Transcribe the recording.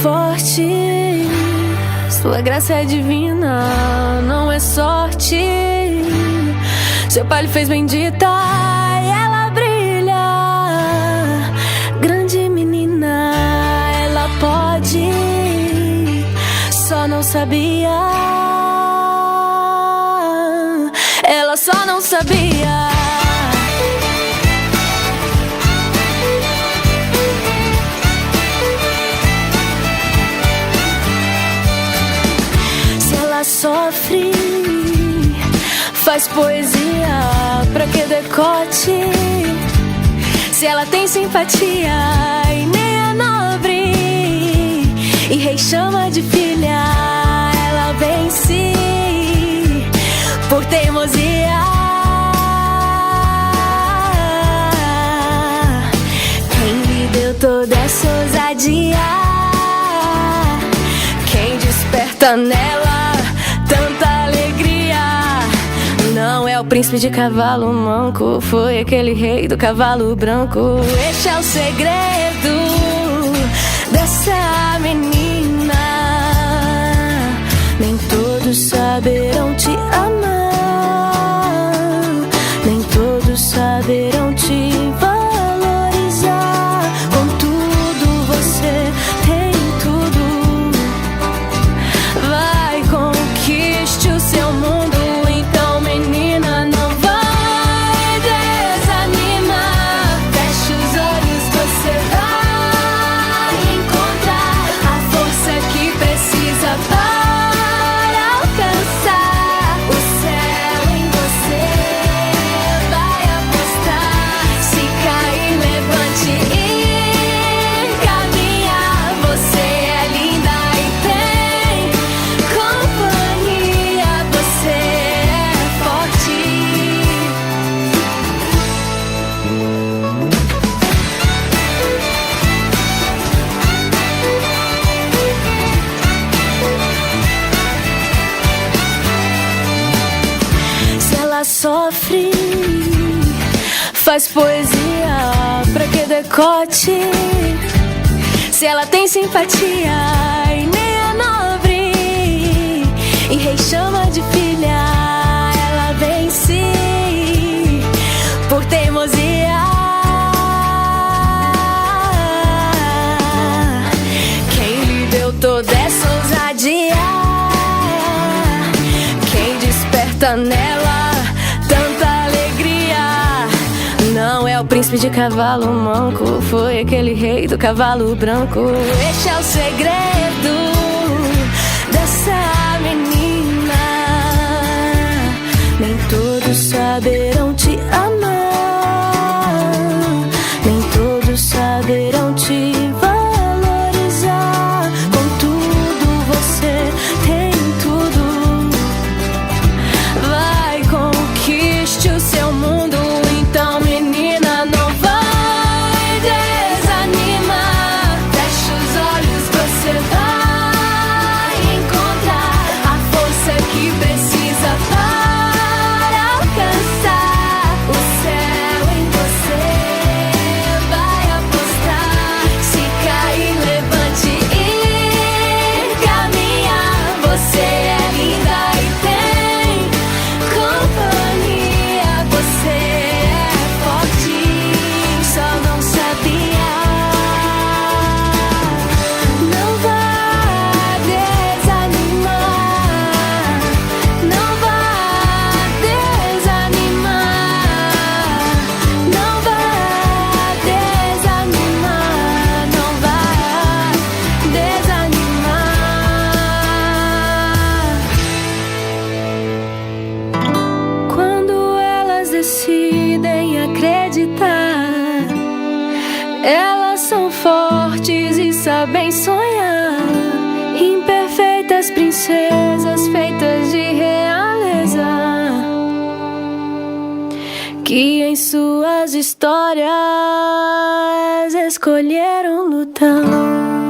forte. Sua graça é divina, não é sorte. Seu pai lhe fez bendita e ela brilha. Grande menina, ela pode, só não sabia. Ela só não sabia. Se ela sofre, faz poesia pra que decote. Se ela tem simpatia e nem é nobre, e rei chama de filha, ela vence por teimosia. Quem lhe deu toda essa ousadia? Quem desperta nela tanta alegria? Não é o príncipe de cavalo manco, foi aquele rei do cavalo branco. Este é o segredo dessa menina. Nem todos saberão te amar, nem todos saberão te valorizar. Contudo, você tem tudo. Vai, conquiste o seu mundo. Então, menina, não vai desanimar. Feche os olhos, você vai encontrar a força que precisa para alcançar o céu. Em você vai apostar. Se cair, levante e caminha. Você é linda e tem companhia. Você é forte. Se ela sofre, faz poesia pra que decote. Se ela tem simpatia e nem é nobre, e rei chama de filha, ela vence por teimosia. Quem lhe deu toda essa ousadia? Quem desperta nela tanta alegria? Não é o príncipe de cavalo manco, foi aquele rei do cavalo branco. Este é o segredo dessa menina. Nem todos saberão te amar, nem todos saberão te valorizar. Contudo, você tem tudo. Vai, conquiste o seu mundo. Então, menina, não vai desanimar. Feche os olhos, você vai encontrar a força que precisa para alcançar o céu. Em você vai apostar. Se cair, levante e caminha. Você é linda e tem companhia. Você é forte, só não sabia. Não vai desanimar, não vai desanimar, não vai desanimar, não vai desanimar. Quando elas decidem acreditar, elas são fortes e sabem sonhar. Imperfeitas princesas feitas de realeza, que em suas histórias escolheram lutar.